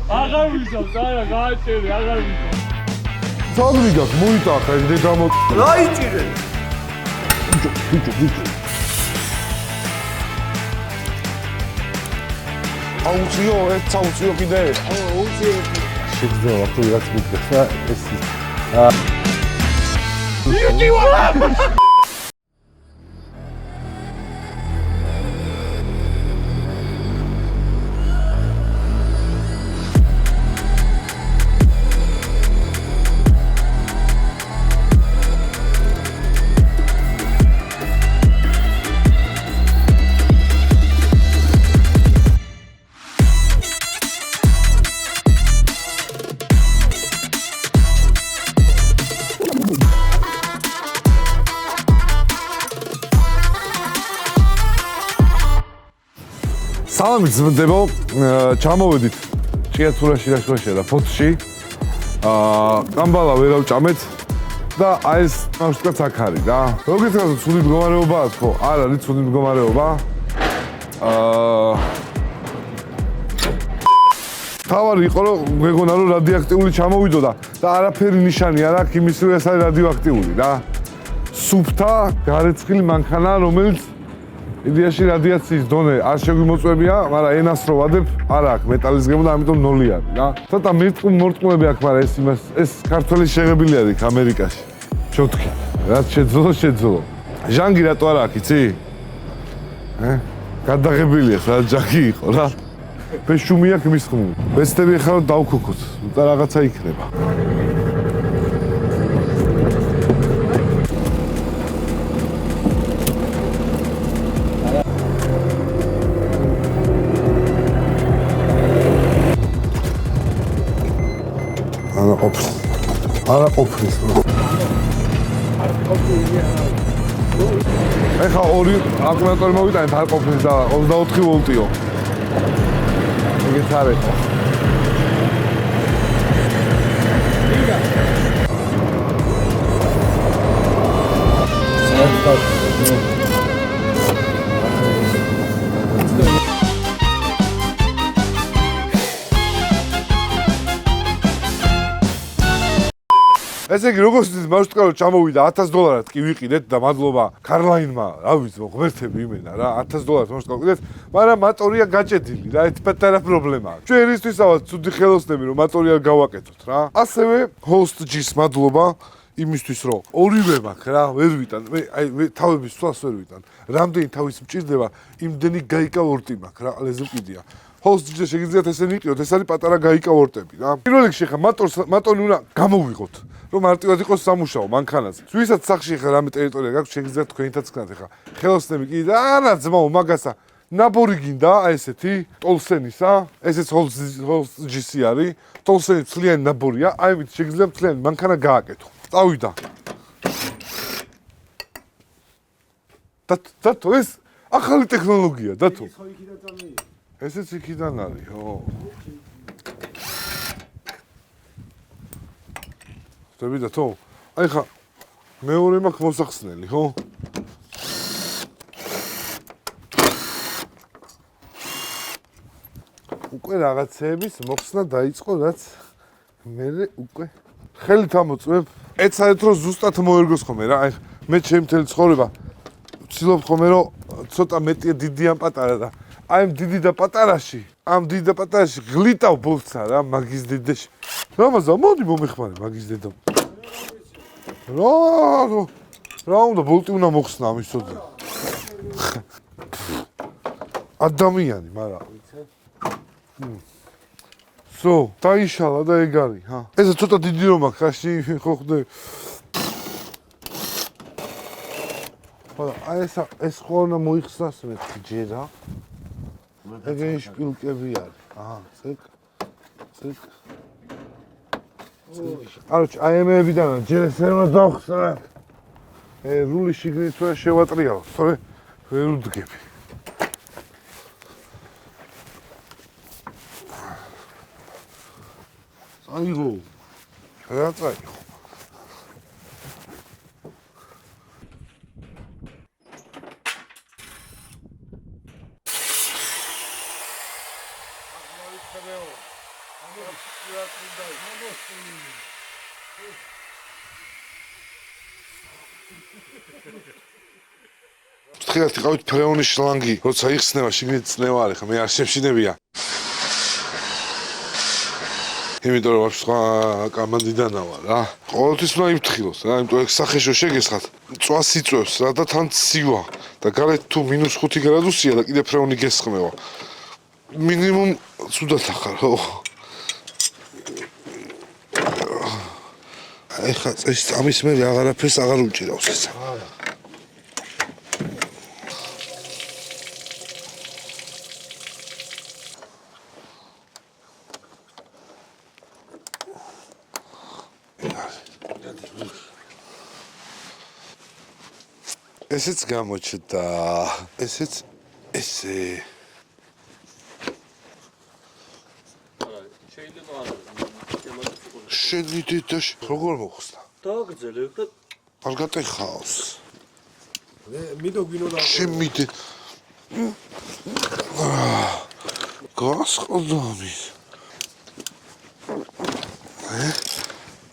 აღარ ვისავს, არა, გააჭერი, აღარ ვისავს. Სადრიგას მოიტახა ეს დედამო. რა იჭირე? ბიჭო. აუციო, ეს აუციო კიდე. აუციო. შეგძლინა თუ რაც მიგდეს და ეს იუტი ვარ! სალამი ძმდებო, ჩამოვედით ჭიათურაში და შუაში და ფოთში. კამბალა ვერ ავჭამეთ და აი ეს ნავშტკაც აქ არის რა. როგორც გასულ ცუდი მდგომარეობაა თქო? არ არის ცუდი მდგომარეობა. თავარი იყო რომ მეგონა რომ რადიოაქტიული ჩამოვიდოდა და არაფერი ნიშანი არ აქვს იმის რომ ეს არის რადიოაქტიული რა. სუფთა გარეცხილი მანქანა რომელიც იდეაში რადიაციის დონე არ შეგვიმოწვევია, მაგრამ ენას რო ვადებ, არ აქვს მეტალის გემო და ამიტომ 0 არის რა. ცოტა მორწმუნეები აქვს, მაგრამ ეს ქართველი შეღებილი არის ამერიკაში. ჩოტკი. რაც შეძლო. ჟანგი რატო არ აქვს, იცი? გადაღებილია, სადაც ჟანგი იყო რა. ფეშუმი აქვს მის ხმული. ვესტები ახლა რომ დავქოქოთ, უთა რაღაცა იქნება. არა ყოფნის. ეხა ორი აკუმულატორი მოვიტანეთ არ ყოფნის და 24 ვოლტიო. ეგეც არ იყო. ესე იგი როგორც ის მარშრუტკა რომ ჩამოვიდა $1000 კი ვიყიდეთ და მადლობა კარლაინმა, რა ვიცი, ღმერთები იმენა რა, $1000 მარშრუტკა ვიყიდეთ, მაგრამ მატორია გაჭედილი რა, ეს პატარა პრობლემაა. ჩვენ ისთვისაც ცუდი ხელოსნები რომ მატორი არ გავაკეთოთ რა. ასევე Host-G-ს მადლობა იმისთვის რომ ორივე მაქვს რა, ვერ ვიტან, მე თავების სვლას ვერ ვიტან. რამდენი თავის მჭირდება, იმდენი გაიკავორტი მაქვს რა, ლეზუკიდია. Host-G-ს შეგიძლიათ ესენი იყიოთ, ეს არის პატარა გაიკავორტები რა. პირველ რიგში ხა მატორი უნდა გამოვიღოთ. რომ მარტივად იყოს სამუშაო მანქანაზე. ვისაც სახში ხარ რამე ტერიტორია გაქვს, შეგიძლიათ თქვენითაც გქნათ ხა. ხელოსნები კი და არა ძმაო, მაგასა ნაბორი გინდა, აი ესეთი ტოლსენისა, ესეც Host-G-სი არის. ტოლსენი ცლიანი ნაბორია, აი ამით შეგიძლიათ ცლიანი მანქანა გააკეთო. წავიდა. დათო ეს ახალი ტექნოლოგია, დათო. ესეც იქიდან არის, ხო. ხტები და თო? აი ხა მეორე მაქვს მოსახსნელი, ხო? უკვე რაღაცეების მოხსნა დაიწყო, რაც მე უკვე ხელით ამოწმებ. ეცადეთ რომ ზუსტად მოერგოს ხოლმე რა. აი მე ჩემი მთელი ცხოვრება ვცდილობ ხოლმე რომ ცოტა მეტია დიდი ან პატარა და აი ამ დიდი და პატარაში გლიტავ ბოლცა რა მაგის დედაში. რამაზა მოდი მომეხმარე მაგის დედა. რა უნდა ბოლტი უნდა მოხსნა ამისოდი. ადამიანი, მაგრამ სო, დაიშალა და ეგ არის, ჰა. ესა ცოტა დიდი რომ აქვს, ხაში ხო ხდე. ხო, აი ეს ხო უნდა მოიხსნას მე ჯერა. ეგენი შპილკები არის. აჰა, ცეკ. Короче, აი ემეებიდან ჯერ ესე უნდა დავხსნა. რული შიგნით რა შევატრიალო, სწორე ვერ უდგები. აიღო. რა წაიღო? ფრთხილად იყავით ფრეონის შლანგი, როცა იხსნება შიგნით წნევა არის, ხა მე არ შემშინებია. იმიტომ რომ სხვა კამანდიდანა ვარ რა. ყოველთვის უნდა იმთხილოს რა, იმიტომ რომ სახეშო შეგესხათ. წვას იწვევს რა და თან ცივა და გარეთ თუ -5 გრადუსია და კიდე ფრეონი გესხმევა. მინიმუმ ცუდად ახარო. ეხლა ეს ამის მე აღარაფერს აღარ უჭირავს ესა. ესეც გამოჩნდა. ესეც ესე. შენი დედაშ როგორ მოხსნა? დააგრძელე და არ გატეხავს. მიდო გვინოდა შემიდე. გასყდომი.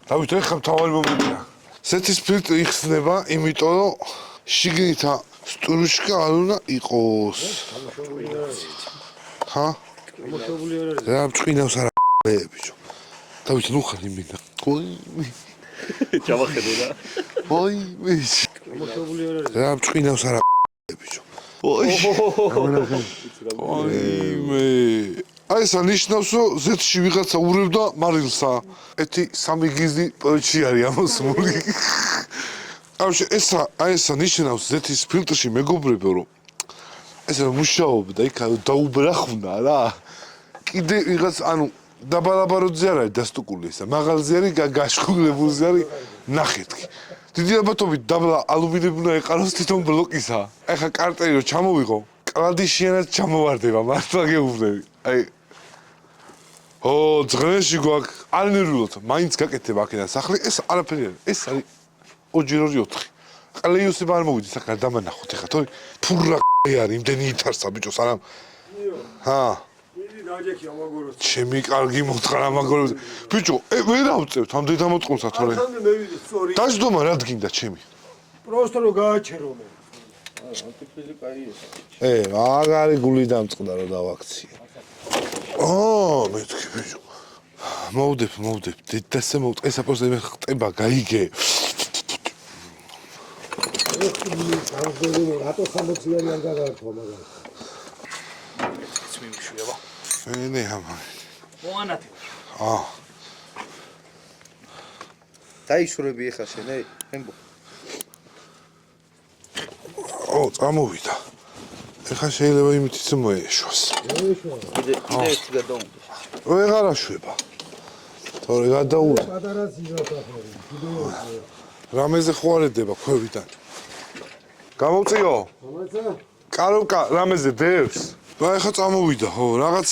დავით ეხლა თავარი მომიდია. სეთის ფილტრი იხსნება, იმიტომ რომ შიგნითა სტრუჩკა არ უნდა იყოს. ჰა? მოშობილი არ არის. რა მწყინავს არა ბიჭო. დავით ნუ ხარ იმინდა. ჩავახედე რა. ოი ბიჭო. მოშობილი არ არის. რა მწყინავს არა ბიჭო. ოი. ოი მე. აი ეს ნიშნავს რომ ზეთში ვიღაცა ურევდა მარილსა. ეთი სამი გიზი პოჩი არის ამოსმული. ამში ეს ნიშნავს ზეთის ფილტრში მეგობრებო რომ ეს რა მუშაობდა იქ დაუბრახუნა რა. კიდე ვიღაც ანუ დაბალაბაროძე არ არის დასტუკული ესა. მაღალზე არის გაშხულებულზე არის ნახეთქი. დიდი ალბათობით დაბლა ალუმინიუმი უნდა ეყაროს თვითონ ბლოკისა. ეხა კარტერი რომ ჩამოვიღო, კლადიშიანად ჩამოვარდება, მართლა გეუბნები. აი ო ძღლში გვაქვს ანერვილოთ, მაინც გაკეთება აქედან სახლი, ეს არაფერი არის. ეს არის 2-4. ყლეიუსი არ მოვიდი საკარ დამანახოთ ეხა, თორე ფურა არის, იმდენი ითარსა ბიჭო, სანამ ჰა დაჯექი ამაგოროს. ჩემი კარგი მოთხრა მაგორებს. ბიჭო, ვერ ავწევთ ამ დედამოწყუნსა თორე. ახლა მე ვიდე სწორი. დაждომა რა დგინდა ჩემი. პროსტო რომ გააჩერო მე. მაგარი გული დამწყდა რომ დავაქციე. მეთქი ბიჭო. მოვდებ, დედასე მოვდ. ეს აპოსტე მე ხტება, გაიგე. რატო 60-იანი არ გაგართვა მაგას. ის მიმშვიება. მე ამა. მოანათი. დაიშურები ეხა შენ, ემბო. წამოვიდა. ეხა შეიძლება იმითიც მოეშვას. კიდე ერთი გადაუნდა. ვეღარ აშვება. თორე გადაუდა. პატარა სიზოთა ხარ. რამეზე ხوارდება ქვევიდან. გამოვწიო? მომაცა? კაროვკა რამეზე დევს? და ეხა წამოვიდა, ხო, რაღაც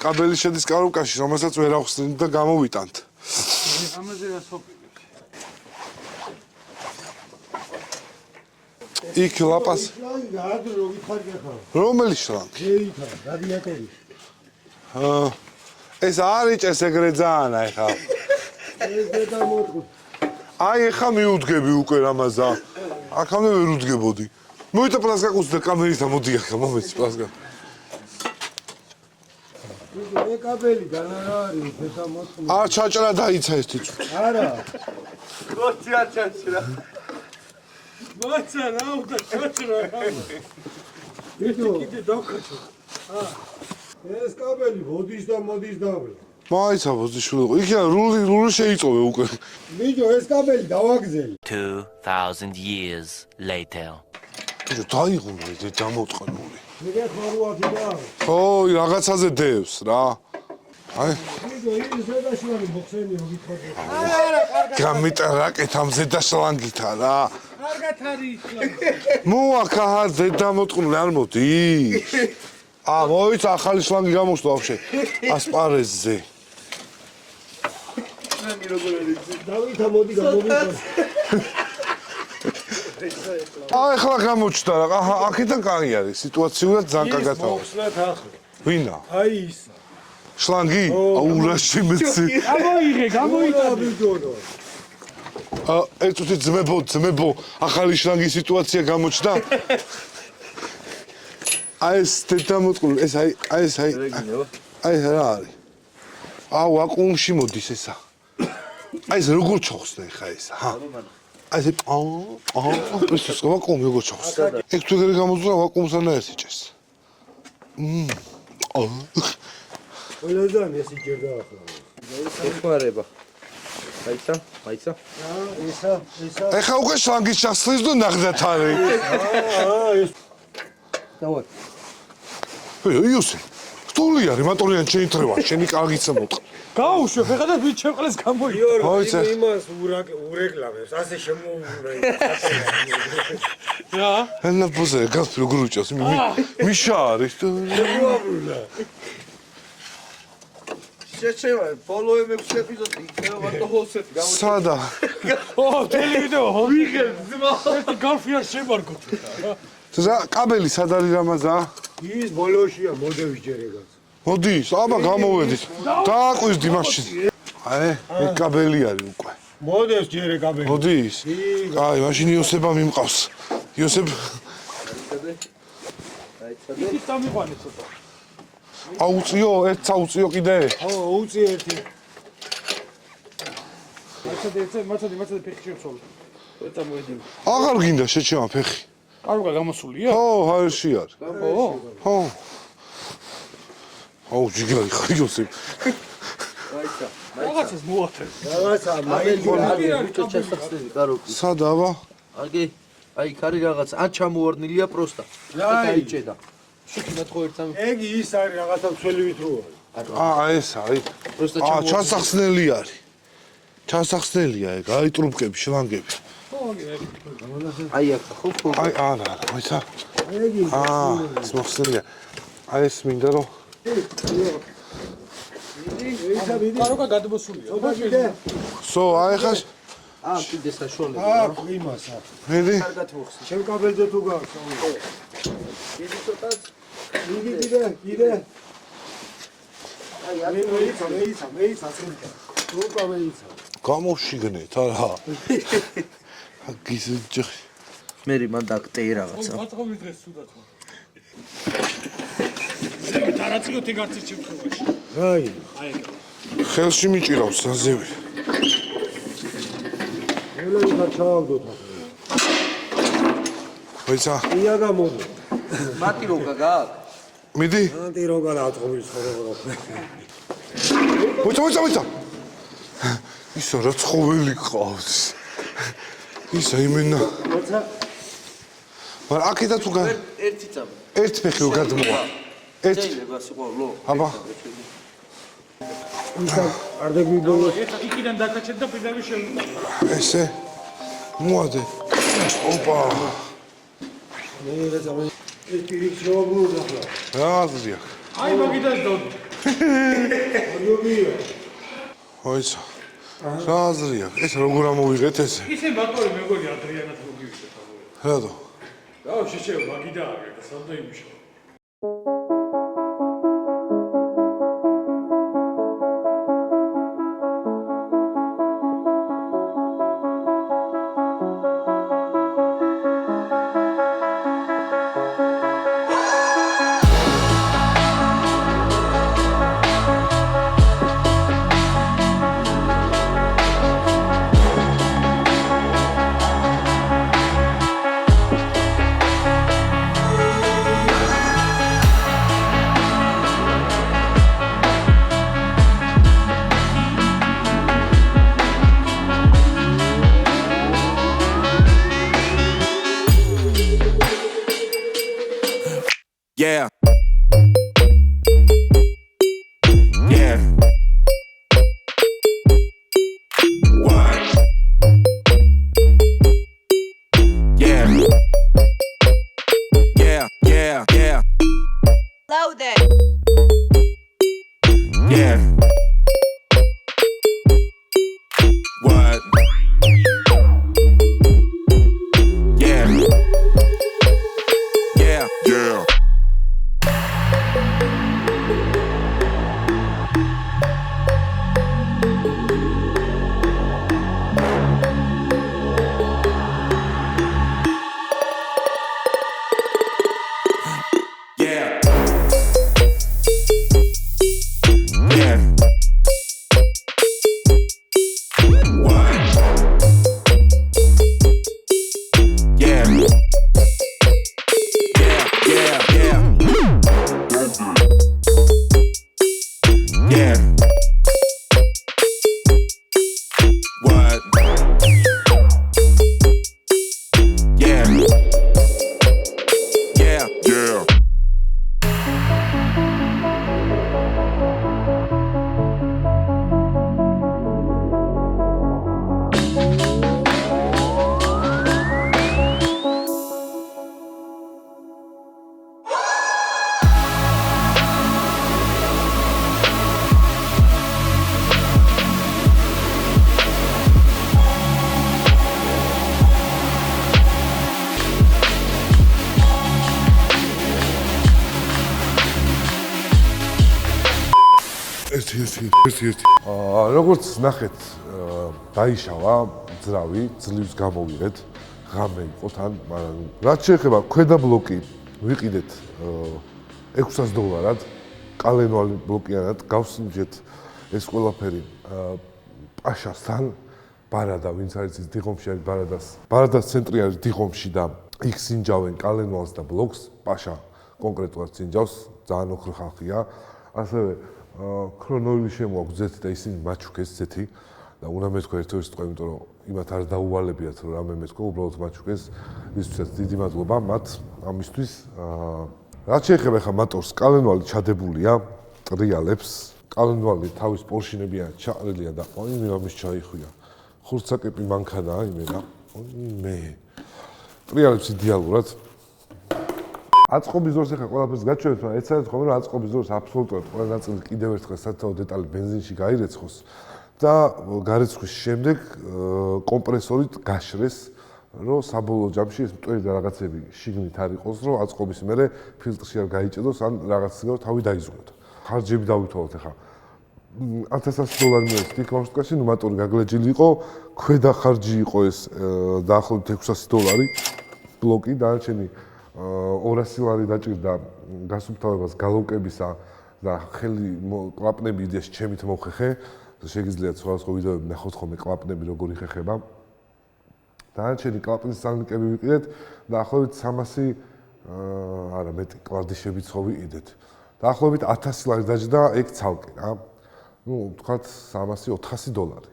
კაბელი შედის კაროვკაში, რომელსაც ვერ ახსნით და გამოვიტანთ. ამაზე ასოფი. იქ ლაპას. გაადრო რო გითხარგე ხარ. რომელი შლანგი? შეიქა, რადიატორი. ეს არიჭეს ეგრე ძაანა ეხა. ეს დედამოწყუ. აი ეხა მიუდგები უკვე რამაზა. აქამდე ვერ უდგებოდი. მოიცა პლასკაკუს და კამერისა მოდი ახლა მომეცი პლასკა. ეს კაბელი განარა არის დედამოწყუ. ჩაჭრა დაიცა ეს თიცუ. არა. გოჩი არ ჩაჭრა. მოაცა რა უნდა ჩაჭრა. კიდე დავკაჩო. ეს კაბელი მოდის და მოდის დავლა. მაიცა ბოზიშვილი. იქა რული შეიწოვე უკვე. მიჯო ეს კაბელი დავაგზელი. 2000 years later. ბიჭო დაიღუნე დამოწყნული. მიგე ხმარუათი და. ხო, რაღაცაზე დევს რა. აი, მიჯო ის ზედაშლანი მოხსენი რო გითხარდე. გამიტა რაკეთ ამ ზედაშლანგითა რა. კარგად არის ისლამი. მოაქა ზედამოწყნული არ მოდის. მოიცა ახალი შლანგი გამოშლა ვაფშე ასპარეზზე. დავითა მოდი გამომიყო. ახლა გამოჩნდა რა. აქედან კარი არის. სიტუაციურად ძალიან კარგად არის. მოხსნათ ახლა. ვინა? აი ის. შლანგი? აუ რა შემეცი. გამოიწადო. ერთ წუთი ძმებო, ახალი შლანგი სიტუაცია გამოჩნდა. აი ეს დედამოწყული, ეს აი ეს რა არის? აუ აკუმში მოდის ესა. აი ეს როგორ ჩოხსდა ხა ესა, ჰა? აი ეს ეს ვაკუუმი როგორ ჩოხს? ეგ თუ ეგრე გამოძვრა ვაკუუმსთან ერთად იჭეს. ყველაზე ამისი ჯერდა ახლა. ეხმარება. მაიცა. ესა. ეხა უკვე შლანგის ჩასხლის და ნახდათ არის. ეს დავარ. იოსე. სტული არის, მატორიან შეინტრევა, შენი კარგიცა მოტყ. გაუშვე, ხეხა და ვით შემყლეს გამოიწვა. Მოიცა. იმას ურეკლამებს, ასე შემოურა. რა? ენა ბოზე, გასწ როგორ უჭას? მიშა არის. შეჩევა, ბოლო 6 ეპიზოდი იქნება მარტო ჰოლსეთი გამოჩნდა. სადა? თელი ვიდეო, ვიღებ, ძმა. ერთი გალფია შემარგოთ. კაბელი სად არის რამაზა? ის ბოლოშია მოდევის ჯერეგაც. მოდის, აბა გამოვედით. დააყვისდი მაშინ. აი, ეს კაბელი არის უკვე. მოდევს ჯერე კაბელი. მოდის? აი, მაშინ იოსება მიმყავს. იოსებ ის დამიყვანე ცოტა. აუწიო, ერთ აუწიო კიდე. უწი ერთი. მაცადე ფეხი შევცვალე. ეცა მოიდი. აღარ გინდა შეჩევა ფეხი. კარგა გამოსულია? ხო, ჰაერში არის. ხო. ხო. აუ, ჯიგარი ხარ იოსებ. მაიცა. რაღაცას მოათე. რაღაცა ბიჭო ჩასახსნელი კაროკი. სადა აბა? აგი აი ქარი რაღაც ან ჩამოვარდნილია პროსტა. დაიჭედა. შეკიდა თქო ერთ სამი. ეგ ის არის რაღაცა მცველივით რო არის. ეს აი. პროსტა ჩასახსნელი არის. ჩასახსნელია ეგ, აი ტრუბკები, შლანგები. აი აქ ხო ხო. აი არა, მოიცა. ეგ ის. ეს მოხსნელია. აი ეს მინდა რომ ისა ვიდი. კარგა გადმოსულია. ცოტა კიდე. სო, აი ხას კიდე საშუალება. აქ იმასა. მედი. კარგად მოხსნე. შენ კაბელზე თუ გაქვს. კიდე ცოტაც. კიდე. აი მეიცა წინკა. თუ კაბელიცა. გამოვშიგნეთ არა. გიზჯი. მერი მან დაკტეი რაღაცა. მათხოვი დღეს სუდათ. ზევით არაწიოთ ეგ არც ჩემთხოვაში. აი. ხელში მიჭირავს საზევი. ელოდი ჩავავდოთ ახლა. მოიცა. ია გამოდი. მათი როგა გააკ. მიდი. ანტი როგა აწყობილი ცხოვრება. მოიცა. ისა რა ცხოველი ყავს. ისა იმენა. მოცა მაგრამ აქედა თუ გა ერთი წამი. ერთ ფეხი რო გადმოვა. ერთ შეიძლება სიყვარულო. აბა. ისა არდები ბოლო. იქიდან დაკაჩეთ და პირდაპირ შევიდა. ესე. მოადე. ოპა. მე რაზავე. ეს შევაბურდა ახლა. რა აზრია? აი მაგიდას დოდ. ოჯობია. მოიცა. რა აზრია? ეს როგორ ამოვიღეთ ესე? ისე ბატონი მეგონი ადრიანად მოგივიდეთ ამოვე. რატო? რა შეშე მაგიდა აგე სამდე იმიშო. Yeah. What? Yeah. Yeah. Yeah. ერთი. როგორც ნახეთ, დაიშალა ძრავი, ძლივს გამოვიღეთ, ღამე იყო თან, მაგრამ რაც შეეხება ქვედა ბლოკი, ვიყიდეთ $600, კალენვალი ბლოკიანად, გავსინჯეთ ეს ყველაფერი პაშასთან, ბარადა, ვინც არის ის დიღომში არის ბარადას ცენტრი არის დიღომში და იქ სინჯავენ კალენვალს და ბლოკს, პაშა კონკრეტულად სინჯავს, ძალიან ოქრო ხალხია, ასევე ქრონოილი შემოაგვძეთ და ისინი მაჩუქეს ზეთი და უნდა მეთქვა ერთ-ერთი სიტყვა, იმიტომ რომ იმათ არ დაუვალებიათ რომ რამე მეთქვა, უბრალოდ მაჩუქეს. ისთვისაც დიდი მადლობა მათ ამისთვის. რაც შეეხება ხა მოტორს, კალენვალი ჩადებულია, ტრიალებს. კალენვალი თავის პორშინებიან ჩაყრილია და ой მის ჩაიხვია. ხურცაკეპი მანქანაა იმენა. მე ტრიალებს იდეალურად აწყობის დროს ახლა ყველაფერს გაჩვენეთ, მაგრამ ეცადეთ ხოლმე რომ აწყობის დროს აბსოლუტურად ყველა ნაწილი კიდევ ერთხელ სათაო დეტალი ბენზინში გაირეცხოს და გარეცხვის შემდეგ კომპრესორით გაშრეს, რომ საბოლოო ჯამში ეს მტვერი და რაღაცები შიგნით არ იყოს, რომ აწყობის მერე ფილტრში არ გაიჭედოს ან რაღაცა თავი დაიზღუდოთ. ხარჯები დავითვალოთ ახლა. $1100 მიიღეს იქ მარშრუტკაში, ნუ მოტორი გაგლეჯილი იყო, ქვედა ხარჯი იყო ეს დაახლოებით $600 ბლოკი, დანარჩენი $200 დაჭირდა გასუფთავებას გალოკებისა და ხელი კლაპნები იდეაში ჩემით მოხეხე. შეგიძლიათ სხვადასხვა ვიდეოები ნახოთ ხოლმე კლაპნები როგორ იხეხება. დანარჩენი კლაპნის სალნიკები ვიყიდეთ და daახლოებით 300 არა მეტი კლარდიშებიც ხო ვიყიდეთ. დაახლოებით $1000 დაჭირდა ეგ ცალკე რა. ნუ თქვათ 300-400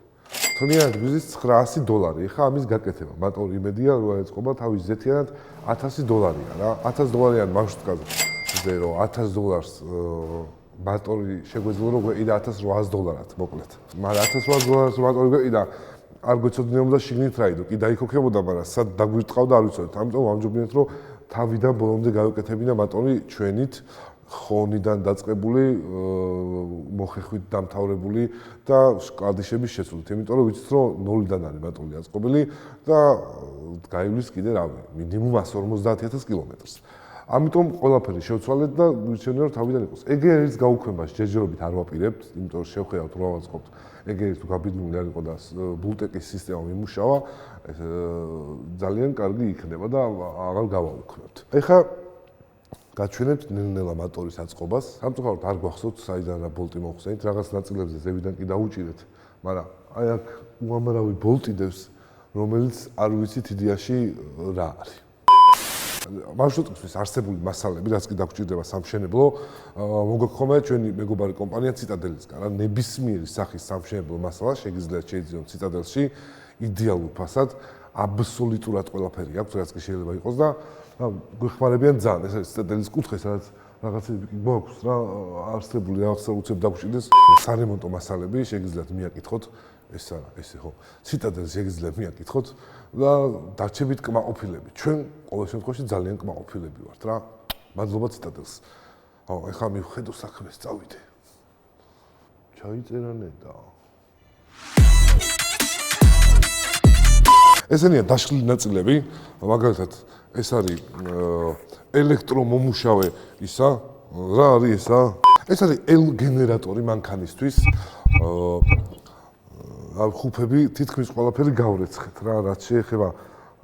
თუნდაც გვიზის $900. ეხა ამის გაკეთება. მოტორი იმედია რომ ეწყობა თავის ზეთიანად $1000 რა. $1000 მარშრუტკაზე. ზე რომ $1000 მოტორი შეგვეძლო რომ გვეყიდა $1800 მოკლედ. მაგრამ $1800 მოტორი გვეყიდა არ გვეცოდინებოდა შიგნით რა idო. კი დაიქოქებოდა, მაგრამ სად დაგვირტყავდა არ ვიცოდეთ. ამიტომ ვამჯობინეთ რომ თავიდან ბოლომდე გავეკეთებინა მოტორი ჩვენით. ხონიდან დაწყებული, მოხეხვით დამთავრებული და კლარდიშების შეცვლით. იმიტომ რომ ვიცით რომ 0-დან არის მოტორი აწყობილი და გაივლის კიდე რავი, მინიმუმ 150,000 კილომეტრს. ამიტომ ყველაფერი შევცვალეთ და ვირჩევნე რომ თავიდან იყოს. ეგერის გაუქმებას ჯერჯერობით არ ვაპირებთ, იმიტომ რომ შევხედავთ რომ ავაწყობთ. ეგერის თუ გაბედნული არ იყო და ბულტეკის სისტემა მიმუშავა, ძალიან კარგი იქნება და აღარ გავაუქმებთ. ეხლა გაჩვენებთ ნელ-ნელა მოტორის აწყობას. სამწუხაროდ არ გვახსოვთ საიდან რა ბოლტი მოხსენით, რაღაც ნაწილებზე ზევიდან კი დაუჭირეთ, მაგრამ აი აქ უამრავი ბოლტი დევს, რომელიც არ ვიცით იდეაში რა არის. მარშრუტისთვის არსებული მასალები, რაც კი დაგჭირდება სამშენებლო, მოგაქვს ხოლმე ჩვენი მეგობარი კომპანია ციტადელისგან, რა ნებისმიერი სახის სამშენებლო მასალა შეგიძლიათ შეიძინოთ ციტადელში იდეალურ ფასად, აბსოლუტურად ყველაფერი აქვს, რაც კი შეიძლება იყოს და გვეხმარებიან ძალიან. ეს არის ციტადელის კუთხე, სადაც რაღაცები გვაქვს რა, არსებული რაღაცა უცებ დაგჭირდეს სარემონტო მასალები, შეგიძლიათ მიაკითხოთ. ეს არა, ესე ხო. ციტადელს შეგიძლიათ მიაკითხოთ და დარჩებით კმაყოფილები. ჩვენ ყოველ შემთხვევაში ძალიან კმაყოფილები ვართ რა. მადლობა ციტადელს. ეხლა მივხედო საქმეს, წავიდე. ჩაიწერა ნეტა. ესენია დაშლილი ნაწილები, მაგალითად ეს არის ელექტრომომუშავე ისა, რა არის ესა? ეს არის L გენერატორი მანქანისთვის. ხუფები თითქმის ყველაფერი გავრეცხეთ რა, რაც შეეხება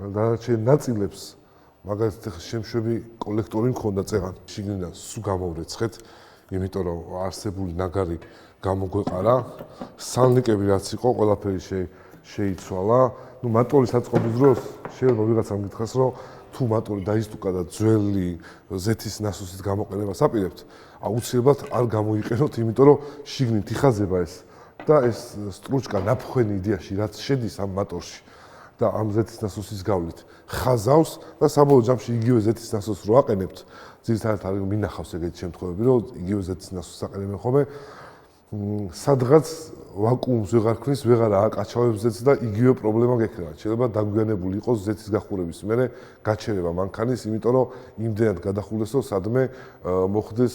დანარჩენ ნაწილებს, მაგალითად შემშვები კოლექტორი მქონდა წეღან, შიგნიდან სულ გამოვრეცხეთ, იმიტომ რომ არსებული ნაგარი გამოგვეყარა, სალნიკები რაც იყო, ყველაფერი შეიცვალა. ნუ მოტორის აწყობის დროს შეიძლება ვიღაცამ გითხრას, რომ თუ მატორი დაისტუკა და ძველი ზეთის ნასოსის გამოყენებას აპირებთ, აუცილებლად არ გამოიყენოთ, იმიტომ რომ შიგნით იხაზება ეს და ეს სტრუჩკა ნაფხვენი იდეაში რაც შედის ამ მატორში და ამ ზეთის ნასოსის გავლით ხაზავს და საბოლოო ჯამში იგივე ზეთის ნასოს რო აყენებთ, ძირითადად არის მინახავს ეგეთი შემთხვევები, რომ იგივე ზეთის ნასოს აყენებენ ხოლმე სადღაც ვაკუუმს ვეღარ ქნის, ვეღარ ააკაჩავებს ზეთს და იგივე პრობლემა გექნება. შეიძლება დაგვიანებული იყოს ზეთის გახურების მერე გაჩერება მანქანის, იმიტომ რომ იმდენად გადახურდეს, რომ სადმე მოხდეს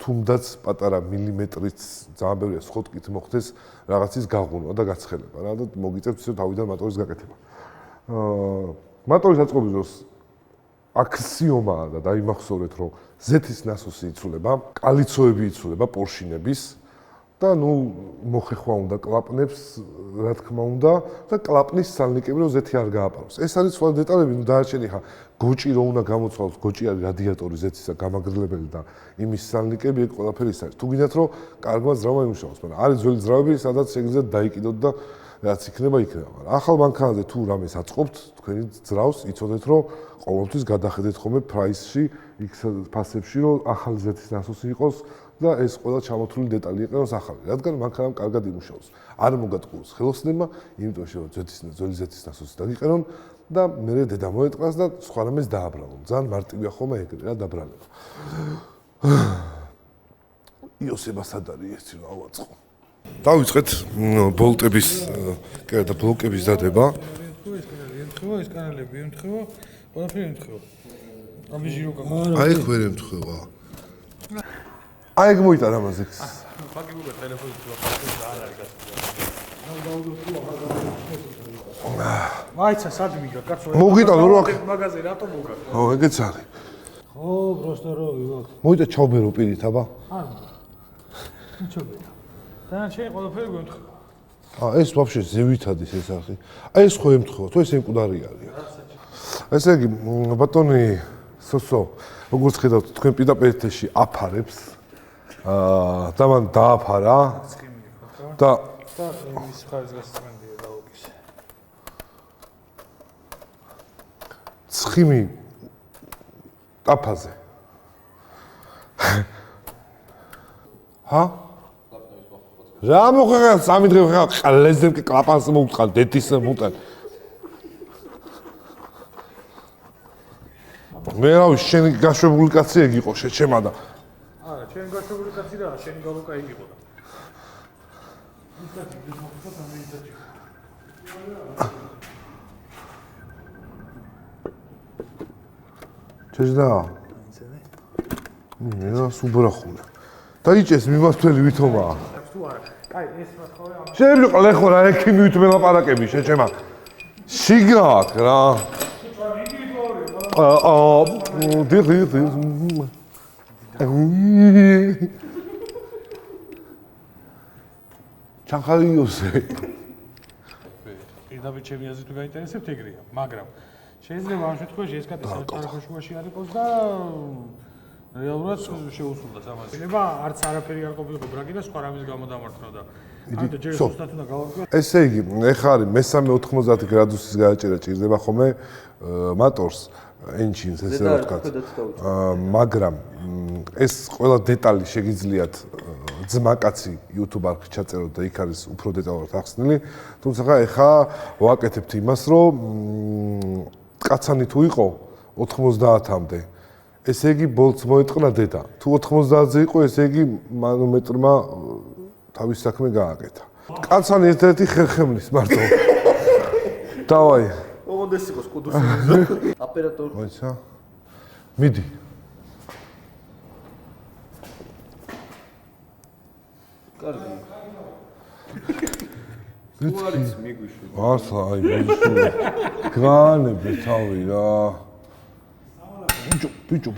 თუნდაც პატარა მილიმეტრით, ძალიან ბევრია სხოტკით მოხდეს რაღაცის გაღუნვა და გაცხელება რა და მოგიწევთ ისე თავიდან მოტორის გაკეთება. მოტორის აწყობის დროს აქსიომაა და დაიმახსოვრეთ, რომ ზეთის ნასოსი იცვლება, კალიცოები იცვლება პორშინების და მოხეხვა უნდა კლაპნებს, რა თქმა უნდა, და კლაპნის სალნიკები რომ ზეთი არ გააპაროს. ეს არის სხვა დეტალები, დაარჩენი ხა გოჭი რო უნდა გამოცვალოს, გოჭი არის რადიატორი ზეთისა, გამაგრილებელი და იმის სალნიკები ეგ ყველაფერი ის არის. თუ გინდათ რომ კარგმა ძრავა იმუშაოს, მაგრამ არის ძველი ძრავები, სადაც შეგიძლიათ დაიკიდოთ და რაც იქნება იქნება. მაგრამ ახალ მანქანაზე თუ რამეს აწყობთ, თქვენი ძრავს იცოდეთ რომ ყოველთვის გადახედეთ ხოლმე პრაისში, იქ ფასებში რომ ახალი ზეთის ნასოსი იყოს და ეს ყველა ჩამოთვლილი დეტალი იყენოს ახალი, რადგან მანქანამ კარგად იმუშაოს. არ მოგატყუოს ხელოსნება, იმიტომ რომ ძველი ზეთის ნასოსი დაგიყენონ და მერე დედა მოეტყას და სხვა რამეს დააბრალონ. ძალიან მარტივია ხოლმე ეგრე რა დაბრალება. იოსებას არ არის ეს რა ავაწყო. დავიწყეთ ბოლტების და ბლოკების დადება. ეს კანალები ემთხვევა, ყველაფერი ემთხვევა. ამის ჟირო აი ეს ვერ ემთხვევა. აი ეგ მოიტანა ამაზე. ფაგიბულა ტელეფონით ვაფასე არ არის გასული. მაიცა სად მიგა კაცო. მოგიტანო რა მაგაზე რატო მოგა? ო ეგეც არის. ხო, просто რო ვიღოთ. მოიტა ჩავბერო პირით, აბა. არ მოგა. ჩავბერო. დანარჩენი ყველაფერი გვემთხვევა. ეს ვაფშე ზევითად ის არხი. აი ეს ხო ემთხვევა, თუ ეს მკვდარი არის. ესე იგი, ბატონი სოსო, როგორც ხედავთ, თქვენ პირდაპირ ეთერში აფარებს. და მან დააფარა და ის ხარის გასწრენდია დაუკის. ცხიმი ტაფაზე. ჰა? რა მოხერხა 3 დღე ხა ყლეზე კლაპანს მოუწყალ დეთის მუტან. მე რა ვიცი შენი გაშვებული კაცი ეგ იყო შეჩემა და არა, შენ გაშვებული კაცი რა, შენ გალუკა იგი იყო და. ჩეჟდა. რა სუბრახუნა. დაიჭეს მიმართველი ვითომა. თუ არა, კაი, ეს მათხოვე ამ შეიძლება ყლეხო რა ექი მიუთმე ლაპარაკები შეჩემა. შიგნაკ რა. ჩახალიოსე. პირდაპირ ჩემი აზრით თუ გაინტერესებთ ეგრეა, მაგრამ შეიძლება ამ შემთხვევაში ეს კაცი საერთაშორისოში არ იყოს და რეალურად შეუსრულდა ამას. შეიძლება არც არაფერი არ ყოფილიყო ბრაგი და სხვა რამის გამო დამართნოდა. ანუ ჯერ ზუსტად უნდა გავაკეთოთ. ესე იგი, ეხლა არის მე-390 გრადუსის გადაჭერა ჭირდება ხოლმე მატორს, ენჯინს ესე რა ვთქვათ. მაგრამ ეს ყველა დეტალი შეგიძლიათ ძმაკაცი YouTube არხში ჩაწეროთ და იქ არის უფრო დეტალურად ახსნილი. თუმცა ეხლა ვაკეთებთ იმას, რომ კაცანი თუ იყო 90-მდე, ესე იგი ბოლტს მოეტყნა დედა. თუ 90-ზე იყო, ესე იგი მანომეტრმა თავის საქმე გააკეთა. კაცანი ერთ-ერთი ხერხემლის მარტო. დავაი. ოღონდ ეს იყო სკუდუს ოპერატორი. მოიცა. მიდი. კარგი. თუ არის მიგვიშვი. ახლა აი მიშვი. განები თავი რა. ბიჭო.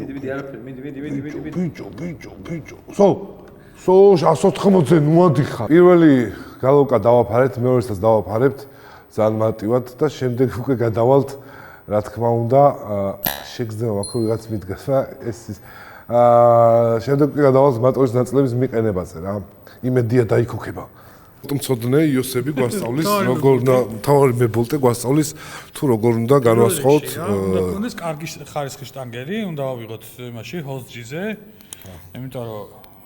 მიდი არაფერი, მიდი. ბიჭო. სო 180-ზე ნუადიხარ. პირველი გალოკა დავაფარეთ, მეორესაც დავაფარებთ ძალიან მარტივად და შემდეგ უკვე გადავალთ, რა თქმა უნდა, შეგრძნება მაქვს რომ ვიღაც მიდგას და ეს შემდეგ უკვე გადავალთ მოტორის ნაწილების მიყენებაზე რა. იმედია დაიქოქება. მწოდნე იოსები გვასწავლის როგორ უნდა თავარი მებოლტე გვასწავლის თუ როგორ უნდა განვასხვაოთ უნდა გქონდეს კარგი ხარისხის შტანგერი, უნდა ავიღოთ იმაში ჰოსჯიზე. იმიტომ რომ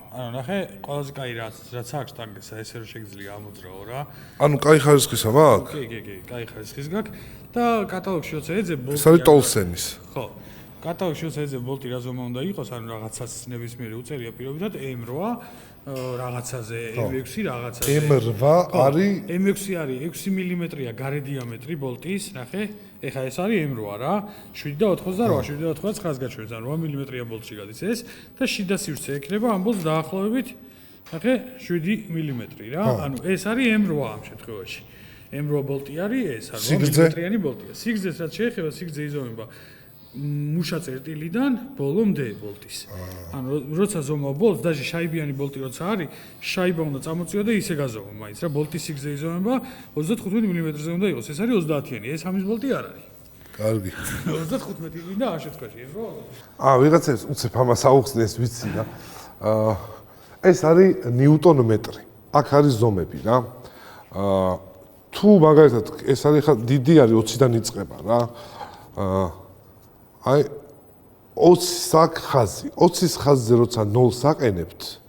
ანუ ნახე, ყველაზე კაი რაც აქვს შტანგესა, ესე რომ შეგიძლია ამოძრაო რა. ანუ კაი ხარისხისა მაქვს? კი, კაი ხარისხის გაქვს და კატალოგში როცა ეძებ ეს არის ტოლსენის. ხო. კატალოგში როცა ეძებ ბოლტი რა ზომა უნდა იყოს, ანუ რაღაცას ნებისმიერი უწერია პირობითად M8 რაღაცაზე, M6 რაღაცაზე. M8 არის M6 არის 6 მმ-ია გარე დიამეტრი ბოლტის, ნახე. ეხა ეს არის M8 რა. 7.88, 7.89-ს გაჩვენებს, ანუ 8 მმ-ია ბოლტში გადის ეს და შიდა სივრცე ექნება ამ ბოლტს დაახლოებით, ნახე, 7 მმ რა. ანუ ეს არის M8 ამ შემთხვევაში. M8 ბოლტი არის ეს, ანუ 8 მმ-იანი ბოლტია. სიგრძეს რაც შეეხება, სიგრძე იზომება მუშა წერტილიდან ბოლომდე ბოლტის. ანუ როცა ზომავ ბოლტს, დაჟე შაიბიანი ბოლტი როცა არის, შაიბა უნდა წამოწიო და ისე გაზომო მაინც რა. ბოლტის სიგრძე იზომება 35 მმ-ზე უნდა იყოს. ეს არის 30-იანი, ეს ამის ბოლტი არ არის. კარგი. 35 მინდა ამ შემთხვევაში, ებრო? ვიღაცებს უცებ ამას აუხსნეს ვიცი რა. ეს არის ნიუტონ-მეტრი. აქ არის ზომები რა. თუ მაგალითად ეს არის ხა დიდი არის 20-დან იწყება რა. აი 20 აქ ხაზი. 20-ის ხაზზე როცა 0-ს აყენებთ,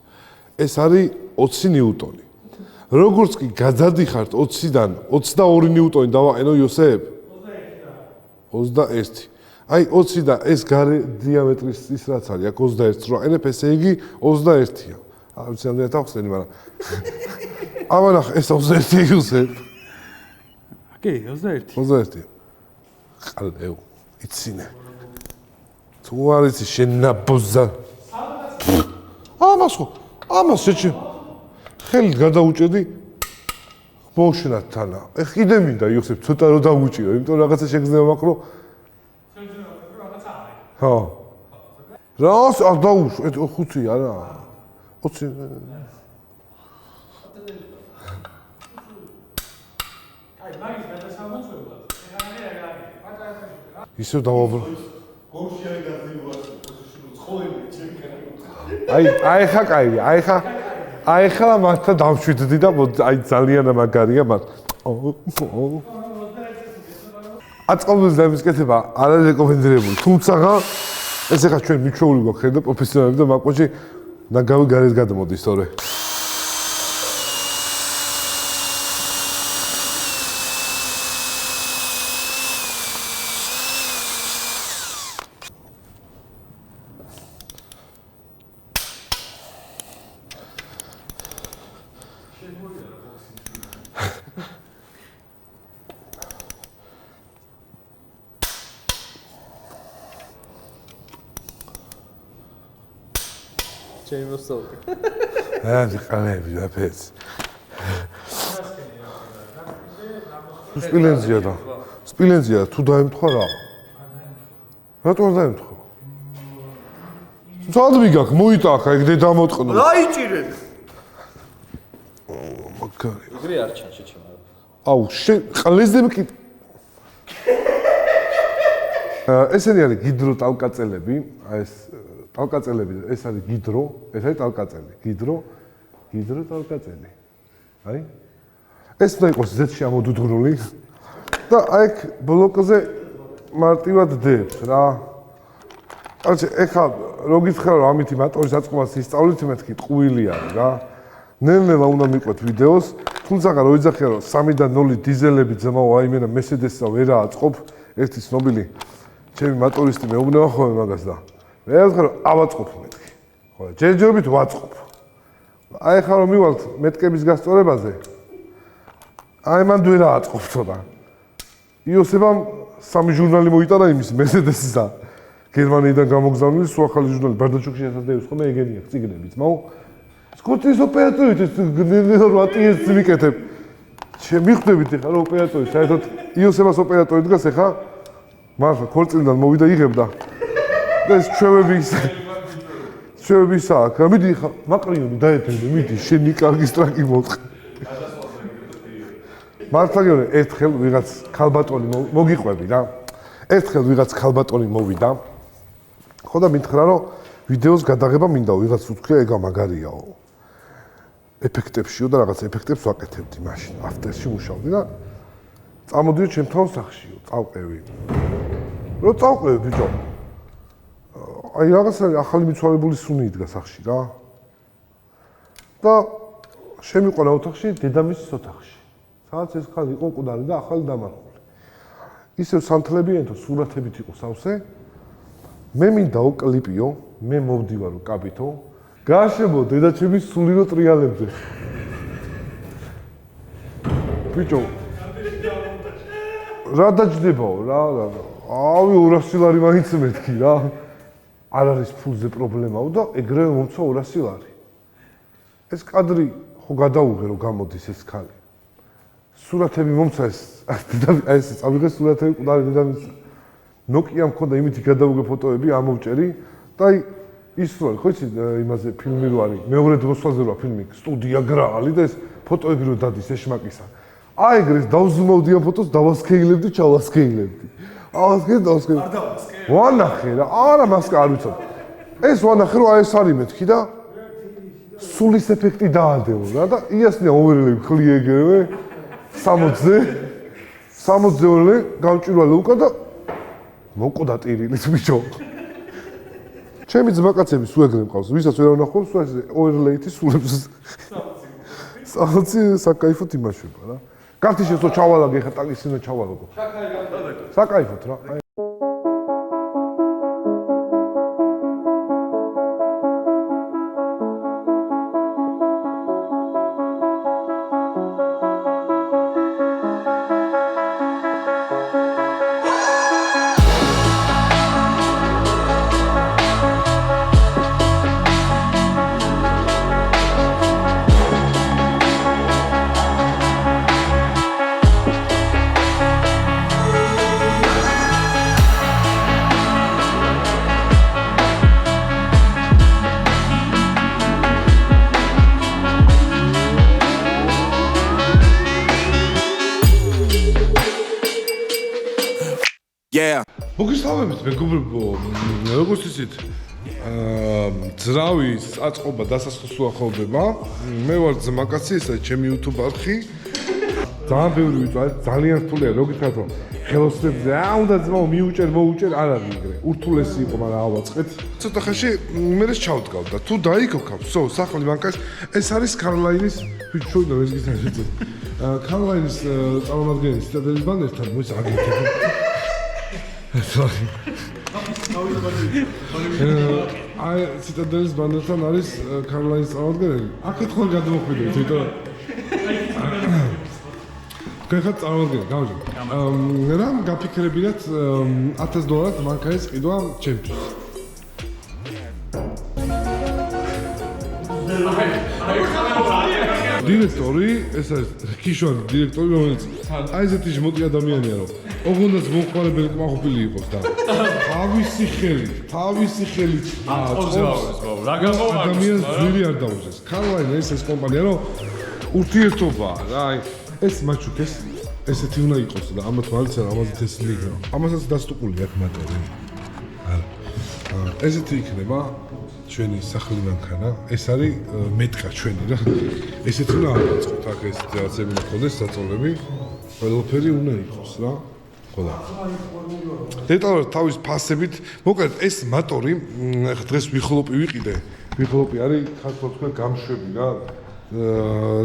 ეს არის 20 ნიუტონი. როგორც კი გადადიხართ 20-დან 22 ნიუტონი დავაყენო იოსებ? 21. აი 20 და ეს გარე დიამეტრის ის რაც არის, აქ 21-ს რო აყენებ, ესე იგი 21-ია. არ ვიცი რამდენად ახსენი, მაგრამ ამან ეს 21 იოსებ. კი, 21. 21. ყალეო, იცინე. თუ არ იცი შენაბოზა. ამას შეჭი. ხელით გადაუჭედი მოუშნათ თანა. ეხ კიდე მინდა იოსებ ცოტა რომ დავუჭირო, იმიტომ რაღაცა შეგზნება მაკრო. რაღაცა არის. ხო. რას არ დაუშვა, 5 არა. 20 აი, მაგის გადასამოწმებლად, ეხლა რა არის? ისევ დავაბრო. გორში არის გაზიუა, ხოლმე ჩემი. აი ხა კაი, აი ხა მართლა დავშვიდდი და აი ძალიან მაგარია მათ. აწყობილს დამისკეთება არ არის რეკომენდირებული. თუმცა ეს ახლა ჩვენ მიჩვეული გვაქვს ხედა პროფესიონალები და მაკვაში ნაგავი გარეთ გადმოდის თორე. ჩემი მოსწავლე. ყალები დაფეც. სპილენზია თუ დაემთხვა რა? რატო არ დაემთხვა? სადმი გაქვს მოიტახა ეგ დედამოტყნო. რა იჭირეთ? მაგარი. ეგრე არ ჩანჩე ჩემო. აუ ყლეზე მკი ესენი არის გიდროტალკაწელები, აი ეს ტალკაწელები, ეს არის გიდრო, ეს არის ტალკაწელი. გიდროტალკაწელი. აი ეს უნდა იყოს ზეთში ამოდუდღრული და აი ეგ ბლოკზე მარტივად დებს რა. კარჩე, ეხლა რო გითხრა რომ ამითი მოტორის აწყობას ისწავლით, მეთქი ტყუილი არის რა. ნელ-ნელა უნდა მიყვეთ ვიდეოს, თუმცა რო იძახია რომ 3-დან 0 დიზელები ძმაო, აი მე მერსედესსა ვერ აწყობ, ერთი ცნობილი ჩემი მოტორისტი მეუბნება ხოლმე მაგას და მე ვთქვა რომ ავაწყობ მეთქი. ხო, ჯერჯერობით ვაწყობ. აი ხა რომ მივალთ მეტკების გასწორებაზე, აი მან ვერ აწყობ ცოტა. იოსებამ 3 ჟურნალი მოიტანა იმის მერსედესისა. გერმანიიდან გამოგზავნილი სულ ახალი ჟურნალი ბარდაჩუკში ესადევის ხოლმე ეგენია წიგნები ძმაო. სკოტის ოპერატორით ეს რატიეს მიკეთებ. მიხვდებით ეხლა რომ ოპერატორი საერთოდ იოსებას ოპერატორი დგას ეხლა მართლა ქორწილიდან მოვიდა იღებდა. და ეს ჩვევები ისაა, მიდი ხა მაყრიონი დაეთენე, მიდი შენი კარგი სტრაკი მოწყე. მართლა გეუბნები, ერთხელ ვიღაც ქალბატონი მოგიყვები რა. ერთხელ ვიღაც ქალბატონი მოვიდა. ხო და მითხრა რომ ვიდეოს გადაღება მინდა ვიღაც უთქვია ეგა მაგარიაო. ეფექტებშიო და რაღაც ეფექტებს ვაკეთებდი მაშინ. After-ში მუშაობდი და წამოდიო ჩემთან სახშიო, წავყევი. რო წავყევი ბიჭო. აი რაღაცა ახალი მიცვალებული სუნი იდგა სახში რა. და შემიყვანა ოთახში დედამისის ოთახში. სადაც ეს ხალ იყო მკვდარი და ახალი დამარხული. ისევ სანთლებიანთო სურათებით იყო სავსე. მე მინდა ოკლიპიო, მე მოვდივარო კაპითო. გააშებო დედაჩემის სული რო ტრიალებდე. ბიჭო რა დაჯდებაო რა. ავი 200 ლარი მაინც მეთქი რა. არ არის ფულზე პრობლემაო და ეგრევე მომცვა 200 ლარი. ეს კადრი ხო გადაუღე რომ გამოდის ეს ქალი. სურათები მომცა ეს წავიღე სურათები მკვდარი დედამის. Nokia მქონდა იმითი გადაუღე ფოტოები ამოვჭერი და აი ის რო ხო იცი იმაზე ფილმი რო არის მეორე დროსვაზე რო ფილმი სტუდია გრალი და ეს ფოტოები რო დადის ეშმაკისა. აი ეგრეს დავზუმავდი ამ ფოტოს დავასკეილებდი ჩავასკეილებდი. დავასკეილებდი. არ დავასკე. ვანახე რა. არა მასკა არ ვიცოდი. ეს ვანახე რომ აი ეს არის მეთქი და სულის ეფექტი დაადეო რა და იასნია ოვერლები ხლიე ეგრევე 60-ზე ორლე გამჭირვალე უკან და მოკვდა ტირილის ბიჭო. ჩემი ძმაკაცები სულ ეგრე მყავს. ვისაც ვერ ვნახავ, სულ ეს ოვერლეითი სულებს 60 საკაიფოთ იმაშვება რა. კარტი შეცო ჩავალაგე ხა ტაკის სინა ჩავალაგო. საკაიფოთ რა. Yeah. მოგესალმებით მეგობრებო, როგორც იცით, ძრავის აწყობა დასასრულს უახლოვდება. მე ვარ ძმაკაცი, ეს არის ჩემი YouTube არხი. ძალიან ბევრი ვიწვა, ძალიან რთულია, რო გითხრათ რომ ხელოსნებზე უნდა ძმაო მიუჭერ, მოუჭერ, არ არის ეგრე. ურთულესი იყო, მაგრამ ავაწყეთ. ცოტა ხანში მე ჩავდგავ და თუ დაიქოქავ, სახალი მანქანის, ეს არის კარლაინის ბიჭო და ეს გითხრათ. კარლაინის წარმომადგენელი ციტადელის ბანდერთან მოიცა აგეთქე. Sorry. აი ციტადელის ბანდერთან არის კარლაინის წარმომადგენელი. აქეთ ხოლმე გადმოხვიდეთ, თვითონ. გეხათ წარმომადგენელი, გავჟე. რამ გაფიქრებინათ $1000 მანქანის ყიდვა ჩემთვის. დირექტორი, ეს არის ქიშვარი დირექტორი, რომელიც აი ესეთი მოკლე ადამიანია, რომ ოღონდაც მომხმარებელი კმაყოფილი იყოს და თავისი ხელით რა გამოვარდოს ადამიანს ძვირი არ დაუძეს. კარლაინ ეს კომპანია, რომ ურთიერთობაა რა, აი ეს მაჩუკეს ესეთი უნდა იყოს და ამათ მაინც ამაზე თესლი იქნება. ამასაც დასტუყული აქვს მატორი. არა. ესეთი იქნება ჩვენი სახლი მანქანა, ეს არის მეტყა ჩვენი რა. ესეთი უნდა ავაწყოთ, აქ ეს რაღაცები მქონდეს საწოლები, ყველაფერი უნდა იყოს რა. ხოლო. დეტალურად თავის ფასებით, მოკლედ ეს მატორი დღეს ვიხლოპი ვიყიდე. ვიხლოპი არის ხალხო თქვენ გამშვები რა.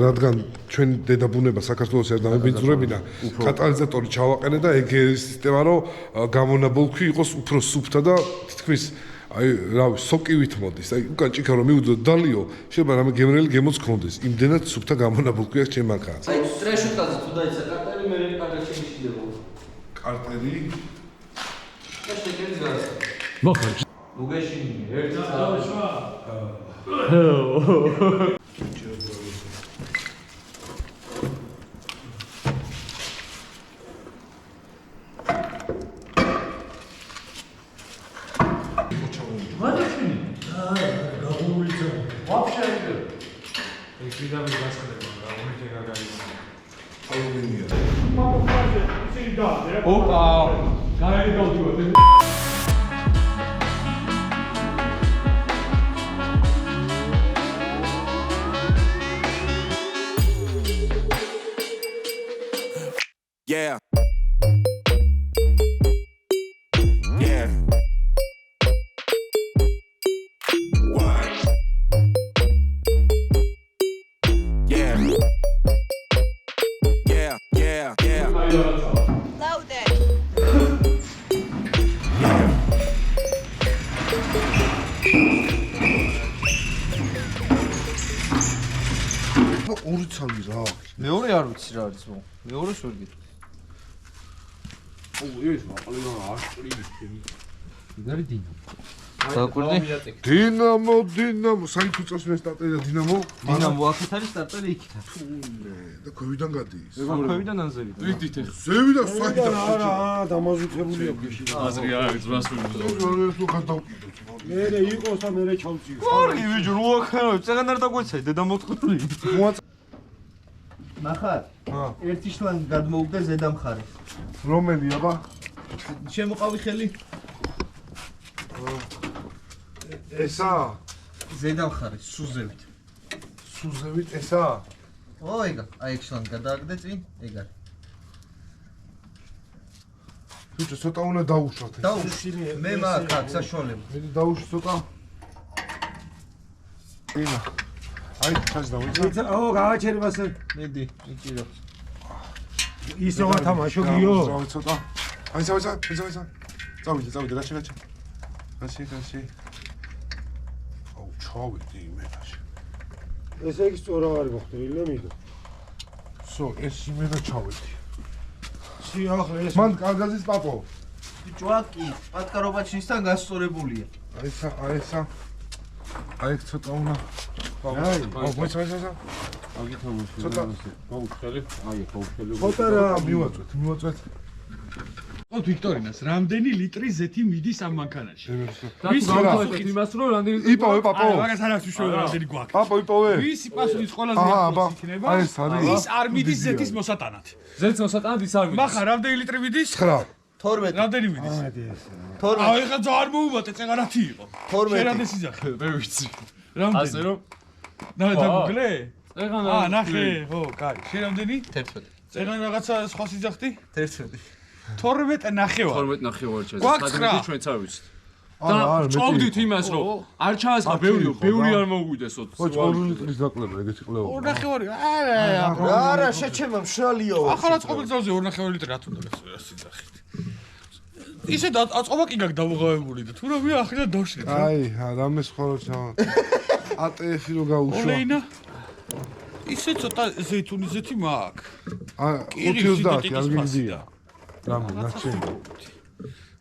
რადგან ჩვენი დედაბუნება საქართველოს არ დამებიძურებინა, კატალიზატორი ჩავაყენე და ეგ სისტემა რომ გამონაბოლქვი იყოს უფრო სუფთა და თითქმის აი რავი სოკივით მოდის. აი უკან ჭიქა რომ მიუძო დალიო, შეიძლება რამე გემრიელი გემოც გქონდეს. იმდენად სუფთა გამონაბოლქვი აქვს ჩემ მანქანას. აი ტრეშუტაზე თუ დაიცა კარტერი მე კარგად შემიშიდება. კარტერი და შეკერის გასა. მოხარჯ. უგეშინი ერთი წავა. Yeah. Yeah. What? Yeah. Yeah, yeah, yeah. Loaded. ორი ცალი რა. მეორე არ ვიცი რა არის მო. მეორეს ვერ გიტყვი. ეს მაყალა არ წრიგი. იგარი დინო. დაკვირდი? დინამო, საით უწევს მე სტარტერი და დინამო? დინამო აქეთ არის სტარტერი იქით. და ქვევიდან გადის. ქვევიდან ანზელი. ვიდით ეს. ზევიდან საიდან არა, დამაზუთებულია გიში. აზრი არის რასული. თუ გადავკიდოთ. მე იყოს და მე ჩავწიო. ორი ვიჯო რო ახარავ, წეგან არ დაგვეცაი დედა მოთხოვნი. ნახარ? ერთი შლანგი გადმოუგდა ზედა მხარეს. რომელი აბა? შემოყავი ხელი? ესა? ზედა მხარეს, სუზევით. სუზევით ესა? ო, ეგა, აი ეგ შლანგი გადააგდე წინ, ეგ არის. ბიჭო, ცოტა უნდა დაუშვათ ეს. დაუშვი. მე მაქვს აქ საშუალება. მე დაუშვი ცოტა. ინა. აი, ჩას დავიწყე. ო, გააჩერი მასე. მიდი, მიკირო. ისო თამაშო გიო. დავი ცოტა. აი, წავიდა. წავიდა, გაჩი. აუ, ჩავიდი იმენაში. ესე იგი სწორა არ მოხდრილი მიდო. სო, ეს იმენა ჩავიდი. ახლა ეს მან კარგაზის პაპო. ჯვაკი, პატკარობაჩნისთან გასწორებულია. აი ესა. აი ცოტა უნდა. აი, მოიცა. ცოტა. ფოტო რა მივაწვეთ. ო ვიქტორინას, რამდენი ლიტრი ზეთი მიდის ამ მანქანაში? ვის გავხსნით იმას, რომ რამდენი იპოვე პაპო. მაგას არ აქვს უშუალო რამდენი გვაქვს. პაპო იპოვე. ვისი პასუხის ყველაზე აბა, ახლოს იქნება? აი ეს არის. ის არ მიდის ზეთის მოსატანად. ზეთს მოსატანად ის არ მიდის. მახა რამდენი ლიტრი მიდის? 9. 12. რამდენი მიდის? 12. აუ ეხლა ძარ მოუმატე, წეგანათი იყო. 12. შერანდეს იძახე. მე ვიცი. რამდენი? ასე რომ ნახე დაგუგლე? წეგან ნახე, ხო, კაი. შენ რამდენი? 11. წეგან რაღაცა სხვა სიძახდი? 11. 12 ნახევარ. 12 ნახევარი ჩაიძა. გვაქვს ცხრა. ჩვენც არ ვიცით. არა, ჭოვდით იმას, რომ არ ჩაასხა ბევრი არ მოგვიდეს 20. ხო, 2 ლიტრის დაკლება, ეგეთი ყლევა. 2 ნახევარი. არა. არა, შეჩემა მშრალიო. ახალაც ყოველ წელზე 2 ნახევარი ლიტრი რა თუნდა სიძახით. ისე აწყობა კი გაქვს დავუღავებული და თუ რა მე ახლა დავშეკეთ. აი, რამე სხვა რო ჩავა. ATF-ი რო გაუშვა. ოლეინა. ისე ცოტა ზეითუნის ზეთი მაქვს. აი, 50 არ გიგზია. რამე, ნახე.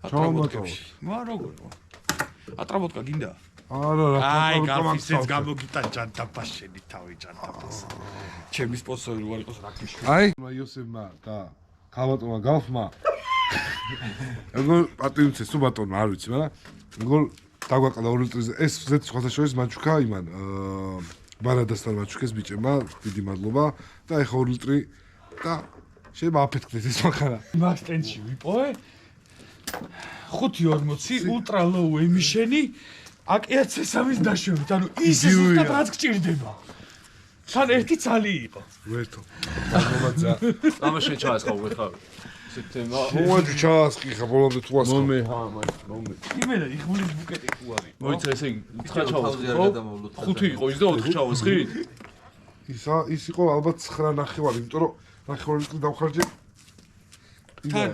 ჩავამატო. მა როგორ? ატრაბოტკა გინდა? არა, რა აი, თქმა უნდა, გაფიცეთ გამოგიტა ჯანტაფაშენი თავი ჯანტაფას. ჩემი სპონსორი უარ იყოს რაკიში. აი, იოსებმა და ქალბატონმა გავხმა. ეგო პატივიცეს თუ ბატონმა არ ვიცი, მაგრამ ეგო დაგვაყდა 2 ლიტრზე. ეს ზეთ სხვათა შორის მაჩუქა იმან ბარადასთან მაჩუქეს ბიჭებმა, დიდი მადლობა და ეხა 2 ლიტრი და შეიძლება აფეთქდეს ეს მანქანა. მაგ სტენდში ვიპოვე 540 ultra low emission-ი AK-3-ის დაშვებით, ანუ ისე ზუსტად რაც გჭირდება. თან ერთი ცალი იყო. ვერთო. მადლობა. ამა შენ ჩაასხავ გეხარ. ესეთ თემა. მოდი ჩაასხი ხა ბოლომდე თუ ასხო. მომე ჰა, მომე. იმენა იხმულის ბუკეტი თუ არის. მოიცა ესე იგი 9 ჩავასხი. თავზე არ გადამოვლოთ. 5 იყო ის და 4 ჩავასხი. ის იყო ალბათ 9 ნახევარი, იმიტომ რომ ნახევარი ლიტრი დავხარჯე. თან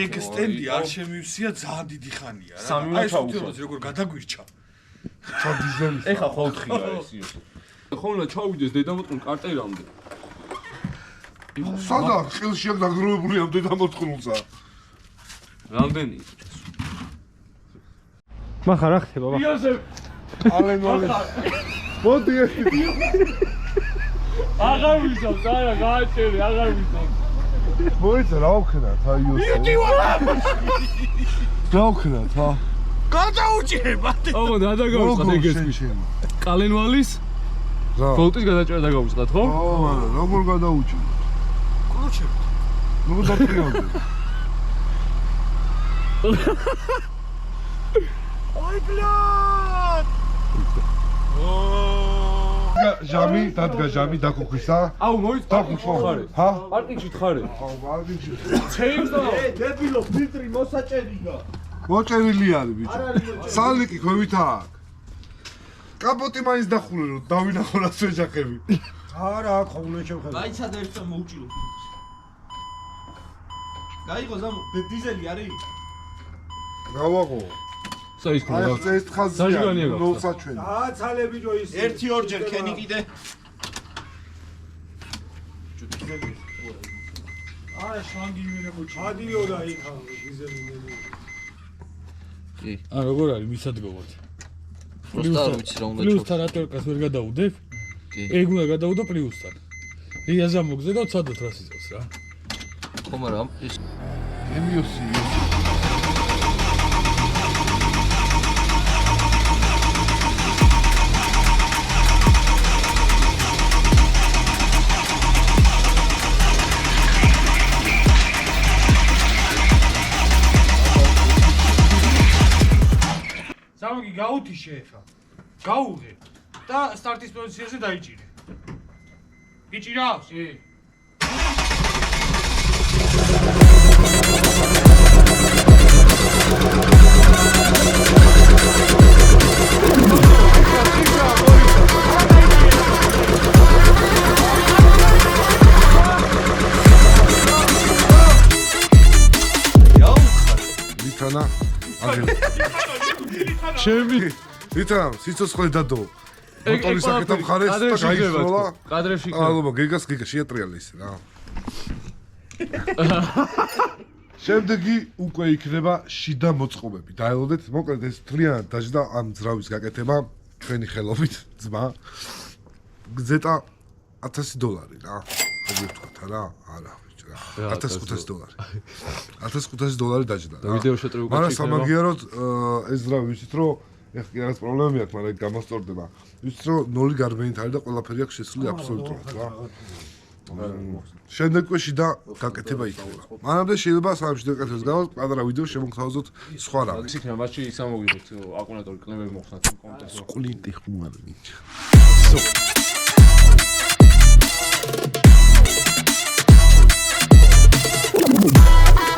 ეგ სტენდი არ შემივსია ძალიან დიდი ხანია რა. სამი უნდა ჩაუხო. როგორ გადაგვირჩა. ჩადიზელი. ეხა 4-ია ეს იოსი. ხოლმე ჩავიდეს დედამოწყვილ კარტერამდე. სადა ხილში აქ დაგროვებული ამ დედამოწყვილსა. რამდენი? მახა რა ხდება ბაბა? იოსებ ალენ. მოდი ერთი. აღარ ვიცავ, არა, გააჩერე, აღარ ვიცავ. მოიცა რა ვქნათ აი იოსებ. რა ვქნათ ჰა? გადაუჭირება. ოღონდ გადაგავიწყოთ ეგეც. კალენვალის რა? ბოლტის გადაჭერა დაგავიწყოთ, ხო? ო, მაგრამ როგორ გადაუჭირ? კრუჩები. როგორ დაფრინავდი? Ой, блядь! ჟამი, დადგა ჟამი დაკუქვისა. აუ მოიც პარკინგში ხარ. ჰა? პარკინგში ხარ. აუ, ბარბიჩი. ჩეიმს და დებილო ფილტრი მოსაჭერია. მოჭერილი არის ბიჭო. სალიკი ქვევით აქ. კაპოტი მაინც დახურე რომ დავინახო რა შეჯახები. არა, აქ ხოლმე შევხედე. გაიცადა ერთს მოუჭილო. გაიგო ზამო, დიზელი არის? გავაღო. საის აი ხო? ეს ხაზია. საჟიგანია გაქვს. ნოლსაჩვენი. აცალე ბიჭო ის. 1-2 ქენი კიდე. არა შლანგი იმენებოჩი. ადიო და იქ დიზელი მენი. ან როგორ არის მისადგომად? პროსტა არ ვიცი რა უნდა პლუსთან რატოერკას ვერ გადაუდებ? კი. ეგ უნდა გადაუდო პლუსთან. რიაზა მოგზედო ცადოთ რა სიწოს რა. ხომ არა ის ემიოსი. სამგი გაუთიშე ხა. გაუღე და სტარტის პოზიციაზე დაიჭირე. გიჭირავს? კი. ვიტანა აგები. ჩემი ვიტანა სიცოცხლე დადო. მოტორის საკეთებ ხარეს და გაიხსოლა. კადრებში ალბათ გიგას შეატრიალე ისე რა. შემდეგი უკვე იქნება შიდა მოწყობები. დაელოდეთ, მოკლედ ეს თლიანად დაждდა ამ ძრავის გაკეთება ჩვენი ხელობით ძმა. გზეტა $1000 რა. როგორ ვთქვათ რა? არა, ბიჭო რა. $1500. $1500 დაждდა. და ვიდეო შეტყობი მაგრამ სამაგიეროდ ეს ძრავი ვიცით რომ ეხ კი რაღაც პრობლემები აქვს, მაგრამ გამოსწორდება. ვიცით რომ 0 გარბენით არის და ყველაფერი აქვს შესული აბსოლუტურად რა. შემდეგ უკვე შიდა გაკეთება იქნება. მანამდე შეიძლება სამში დაკეთოს გამოს პატარა ვიდეო შემოგთავაზოთ სხვა რამე. ის იქნება მაშინ ისა მოგიღოთ აკუმულატორი კლემები მოხსნათ კონტენტს. კულინტი ხუმარი ბიჭო. Thank you.